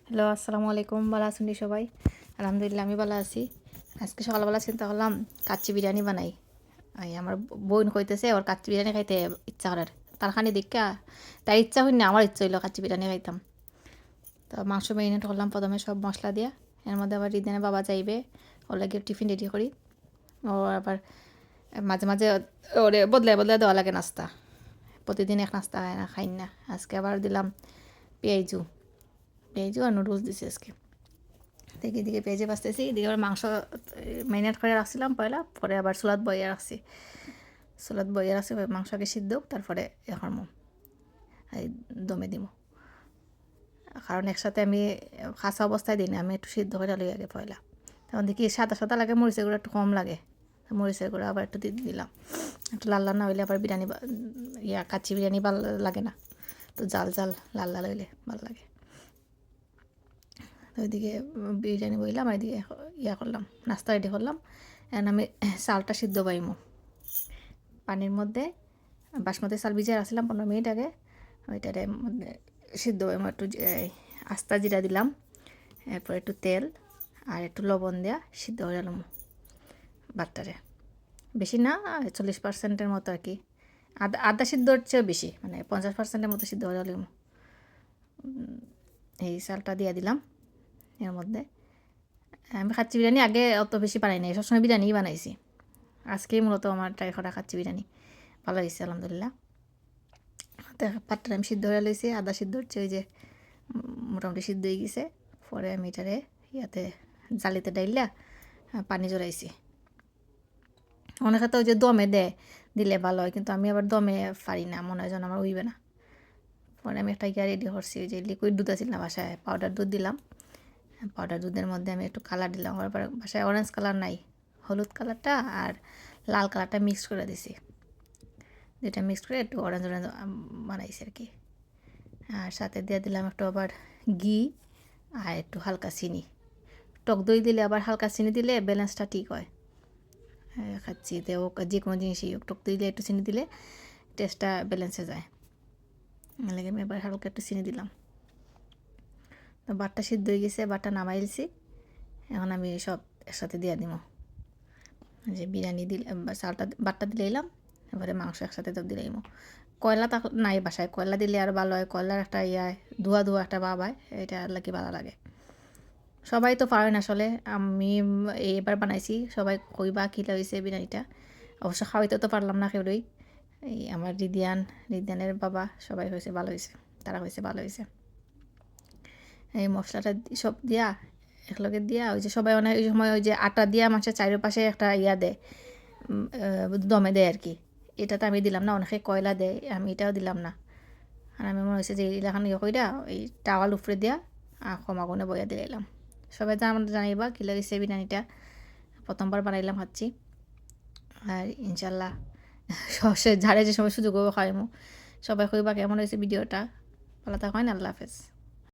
Hello, আসসালামু আলাইকুম। ভালো আছেন সবাই? আলহামদুলিল্লাহ আমি ভালো আছি। আজকে সকালবেলা চিন্তা করলাম কাচ্চি বিরিয়ানি বানাই। আমার বোন কইতেছে ওর কাচ্চি বিরিয়ানি খাইতে ইচ্ছা করার। তার খানি দেখা তার ইচ্ছা হইনি আমার ইচ্ছা হইলো কাচ্চি বিরিয়ানি খাইতাম। তো মাংস ম্যারিনেট করলাম প্রথমে সব মশলা দিয়া। এর মধ্যে আবার রিদানের বাবা যাইবে, ওর লাগে টিফিন রেডি করি। ও আবার মাঝে মাঝে ওরে বদলায় বদলায় দেওয়া লাগে নাস্তা। প্রতিদিন এক নাস্তা খাই না। আজকে আবার দিলাম পেঁয়াজু পেঁয়াজু আর নুডলস দিছি আজকে। দেখি এদিকে পেঁয়াজে বাঁচতেছি, এদিকে আবার মাংস ম্যারিনেট করে রাখছিলাম পয়লা, পরে আবার চুলাত বইয়ে রাখছি। চুলাত বইয়ে রাখছি মাংস আগে সিদ্ধ হোক, তারপরে এখন এই দমে দিব। কারণ একসাথে আমি কাঁচা অবস্থায় দিই না, আমি একটু সিদ্ধ করে লই আগে পয়লা। তখন দেখি সাদা সাদা লাগে, মরিচের গুঁড়ো একটু কম লাগে, মরিচের গুঁড়ো আবার একটু দিলাম। একটু লাল লাল না হইলে আবার বিরিয়ানি কাচ্চি বিরিয়ানি ভালো লাগে না, তো জাল জাল লাল লাল হইলে ভালো লাগে। তো ওইদিকে বিরিয়ানি বইলাম আর এদিকে করলাম, নাস্তা রেডি করলাম। এখন আমি চালটা সিদ্ধ পাইমো পানির মধ্যে, বাসমতি চাল ভিজিয়ে রাখছিলাম 15 মিনিট আগে। ওইটারে মধ্যে সিদ্ধ পাইমো, একটু আস্তা জিরা দিলাম, এরপর একটু তেল আর একটু লবণ দেওয়া সিদ্ধ হয়ে গেলাম ভাতটারে। বেশি না, 40% মতো আর কি, আধা সিদ্ধর চেয়েও বেশি, মানে 50% মতো সিদ্ধ হয়ে গেলাম। এই চালটা দিয়ে দিলাম এর মধ্যে। আমি খাচ্ছি বিরিয়ানি আগে অত বেশি বানাই নাই, সবসময় বিরিয়ানিই বানাইছি। আজকেই মূলত আমার ট্রাই করা খাচ্ছি বিরিয়ানি, ভালো হয়েছে আলহামদুলিল্লাহ। তো পাটটা আমি সিদ্ধ হয়ে লইছি, আদা সিদ্ধ হচ্ছে, ওই যে মোটামুটি সিদ্ধ হয়ে গেছে। পরে আমি এটারে জালিতে ডাইলা পানি জড়াইছি। অনেকে তো ওই যে দমে দিলে ভালো হয়, কিন্তু আমি আবার দমে পারি না, মনে হয় যেন আমার উইবে না। পরে আমি একটা রেডি করছি, ওই যে লিকুইড দুধ আছিল না বাসায়, পাউডার দুধ দিলাম। পাউডার দুধের মধ্যে আমি একটু কালার দিলাম, আমার বাসায় অরেঞ্জ কালার নাই, হলুদ কালারটা আর লাল কালারটা মিক্স করে দিছি। দুটা মিক্স করে একটু অরেঞ্জ অরেঞ্জ বানাইছি আর কি। আর সাথে দিয়ে দিলাম একটু আবার ঘি আর একটু হালকা চিনি। টক দই দিলে আবার হালকা চিনি দিলে ব্যালেন্সটা ঠিক হয়। খাচ্ছি তেও যে কোনো জিনিসই টক দই দিলে একটু চিনি দিলে টেস্টটা ব্যালেন্সে যায়। লাগে আমি এবার হালকা একটু চিনি দিলাম। তো বাটটা সিদ্ধ হয়ে গেছে, বাটটা নামাইলছি। এখন আমি সব একসাথে দিয়ে দিব, যে বিরিয়ানি দিলে চালটা বাটটা দিলে এলাম, এবারে মাংস একসাথে তো দিলাম। কয়লা তা নাই বাসায়, কয়লা দিলে আর ভালো হয়, কয়লার একটা ধোয়া ধোয়া একটা ভাব হয়, এটা আর কি ভালো লাগে। সবাই তো পারে না আসলে, আমি এবার বানাইছি, সবাই কইবা কী হয়েছে বিরিয়ানিটা। অবশ্য খাওয়াইতে তো পারলাম না কেউই, এই আমার রিদিয়ানের বাবা সবাই হয়েছে ভালো হয়েছে, তারা হয়েছে ভালো হয়েছে। এই মশলাটা সব দিয়া একলগে দিয়া, ওই যে সবাই অনেক ওই সময় ওই যে আটা দিয়া মাছের চারিপাশে একটা দেয়, দমে দেয় আর কি। এটাতে আমি দিলাম না, অনেকে কয়লা দেয়, আমি এটাও দিলাম না। আর আমি মনে হয়েছে যে এলাকান কইরা ওই টাওয়াল উপরে দিয়া কম আগুনে বইয়া দিলাম। সবাই জানাইবা কী লাগছে বিরিয়ানিটা, প্রথমবার বানাইলাম খাচ্ছি। আর ইনশাল্লাহ ঝাড়ে যে সময় সুযোগ খাইমু, সবাই কইবা কেমন হয়েছে ভিডিওটা। ভালো থাকেন, আল্লাহ হাফেজ।